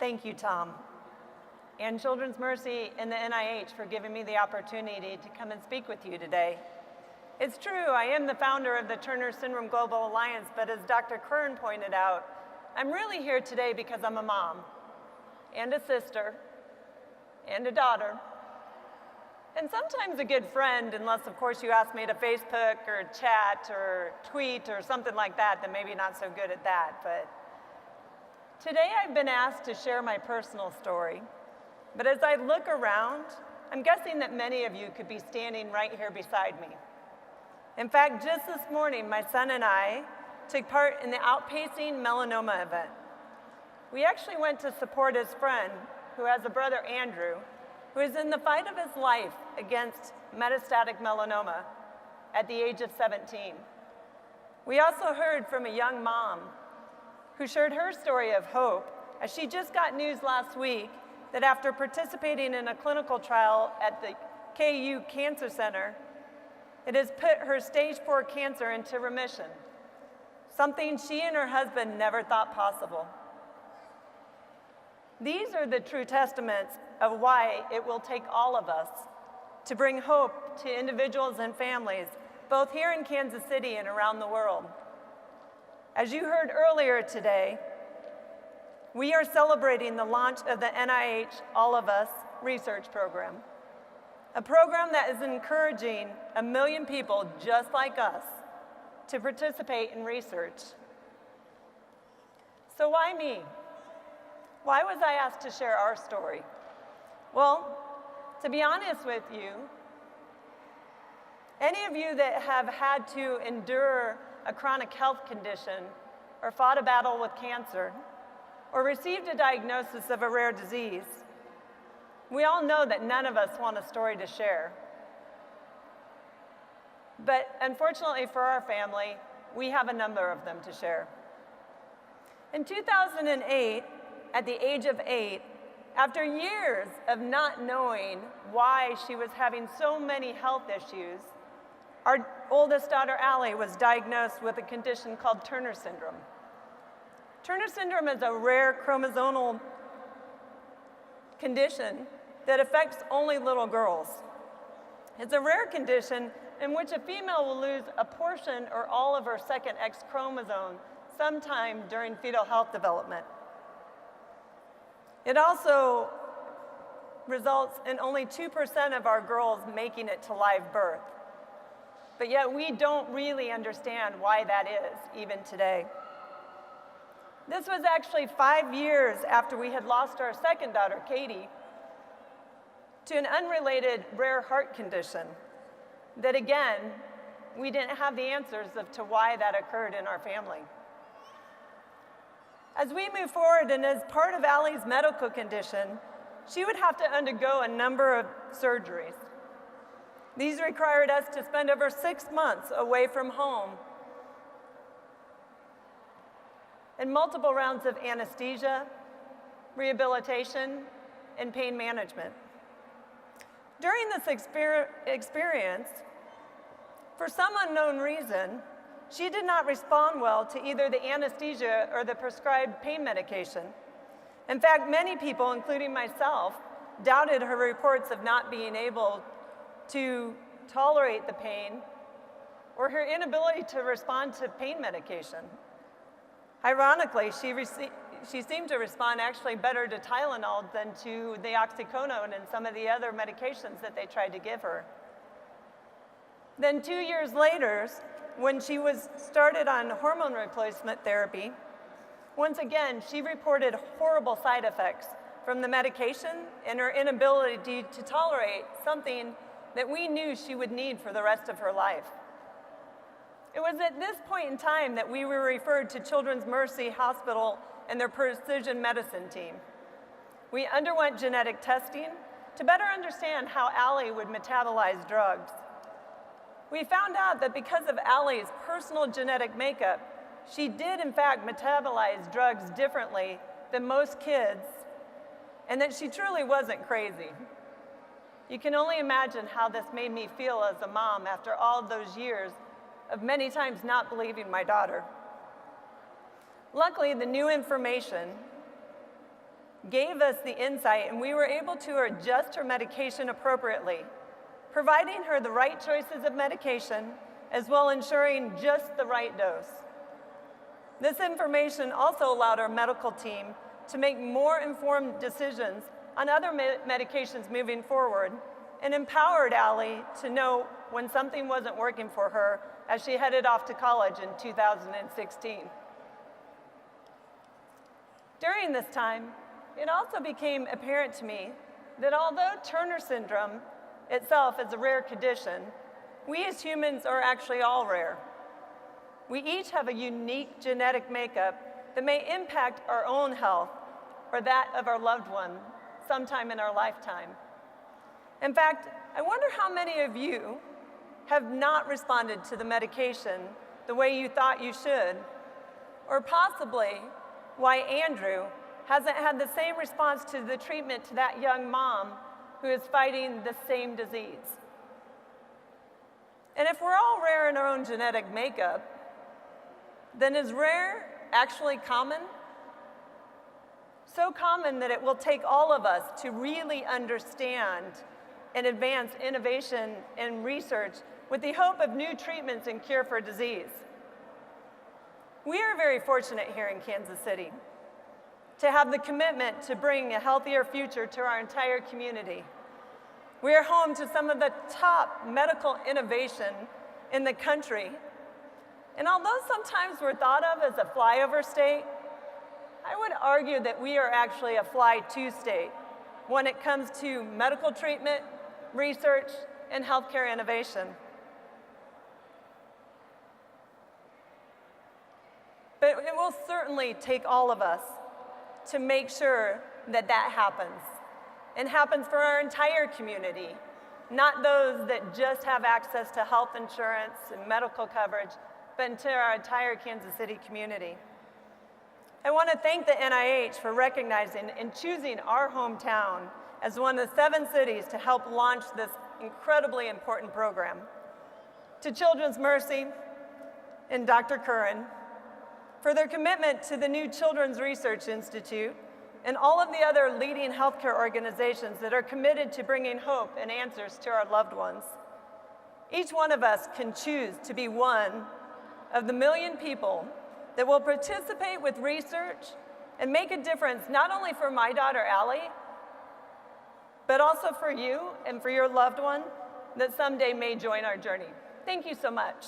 Thank you, Tom, and Children's Mercy and the NIH for giving me the opportunity to come and speak with you today. It's true, I am the founder of the Turner Syndrome Global Alliance, but as Dr. Kern pointed out, I'm really here today because I'm a mom, and a sister, and a daughter, and sometimes a good friend, unless of course you ask me to Facebook or chat or tweet or something like that, then maybe not so good at that. But today I've been asked to share my personal story, but as I look around, I'm guessing that many of you could be standing right here beside me. In fact, just this morning, my son and I took part in the Outpacing Melanoma event. We actually went to support his friend, who has a brother, Andrew, who is in the fight of his life against metastatic melanoma at the age of 17. We also heard from a young mom who shared her story of hope as she just got news last week that after participating in a clinical trial at the KU Cancer Center, it has put her stage 4 cancer into remission, something she and her husband never thought possible. These are the true testaments of why it will take all of us to bring hope to individuals and families, both here in Kansas City and around the world. As you heard earlier today, we are celebrating the launch of the NIH All of Us research program, a program that is encouraging 1 million people just like us to participate in research. So why me? Why was I asked to share our story? Well, to be honest with you, any of you that have had to endure a chronic health condition or fought a battle with cancer or received a diagnosis of a rare disease, we all know that none of us want a story to share. But unfortunately for our family, we have a number of them to share. In 2008, at the age of 8, after years of not knowing why she was having so many health issues, our oldest daughter, Allie, was diagnosed with a condition called Turner syndrome. Turner syndrome is a rare chromosomal condition that affects only little girls. It's a rare condition in which a female will lose a portion or all of her second X chromosome sometime during fetal health development. It also results in only 2% of our girls making it to live birth. But yet we don't really understand why that is, even today. This was actually 5 years after we had lost our second daughter, Katie, to an unrelated rare heart condition that, again, we didn't have the answers to why that occurred in our family. As we move forward, and as part of Allie's medical condition, she would have to undergo a number of surgeries. These required us to spend over 6 months away from home and multiple rounds of anesthesia, rehabilitation, and pain management. During this experience, for some unknown reason, she did not respond well to either the anesthesia or the prescribed pain medication. In fact, many people, including myself, doubted her reports of not being able to tolerate the pain or her inability to respond to pain medication. Ironically, she seemed to respond actually better to Tylenol than to the oxycodone and some of the other medications that they tried to give her. Then 2 years later, when she was started on hormone replacement therapy, once again, she reported horrible side effects from the medication and her inability to tolerate something that we knew she would need for the rest of her life. It was at this point in time that we were referred to Children's Mercy Hospital and their precision medicine team. We underwent genetic testing to better understand how Allie would metabolize drugs. We found out that because of Allie's personal genetic makeup, she did in fact metabolize drugs differently than most kids, and that she truly wasn't crazy. You can only imagine how this made me feel as a mom after all those years of many times not believing my daughter. Luckily, the new information gave us the insight, and we were able to adjust her medication appropriately, providing her the right choices of medication, as well ensuring just the right dose. This information also allowed our medical team to make more informed decisions on other medications moving forward, and empowered Allie to know when something wasn't working for her as she headed off to college in 2016. During this time, it also became apparent to me that although Turner syndrome itself is a rare condition, we as humans are actually all rare. We each have a unique genetic makeup that may impact our own health or that of our loved one sometime in our lifetime. In fact, I wonder how many of you have not responded to the medication the way you thought you should, or possibly why Andrew hasn't had the same response to the treatment to that young mom who is fighting the same disease. And if we're all rare in our own genetic makeup, then is rare actually common? So common that it will take all of us to really understand and advance innovation and research with the hope of new treatments and cure for disease. We are very fortunate here in Kansas City to have the commitment to bring a healthier future to our entire community. We are home to some of the top medical innovation in the country. And although sometimes we're thought of as a flyover state, I would argue that we are actually a fly-to state when it comes to medical treatment, research, and healthcare innovation. But it will certainly take all of us to make sure that that happens, and happens for our entire community, not those that just have access to health insurance and medical coverage, but to our entire Kansas City community. I want to thank the NIH for recognizing and choosing our hometown as one of the 7 cities to help launch this incredibly important program. To Children's Mercy and Dr. Curran for their commitment to the new Children's Research Institute and all of the other leading healthcare organizations that are committed to bringing hope and answers to our loved ones. Each one of us can choose to be one of the million people that will participate with research and make a difference not only for my daughter Allie, but also for you and for your loved one that someday may join our journey. Thank you so much.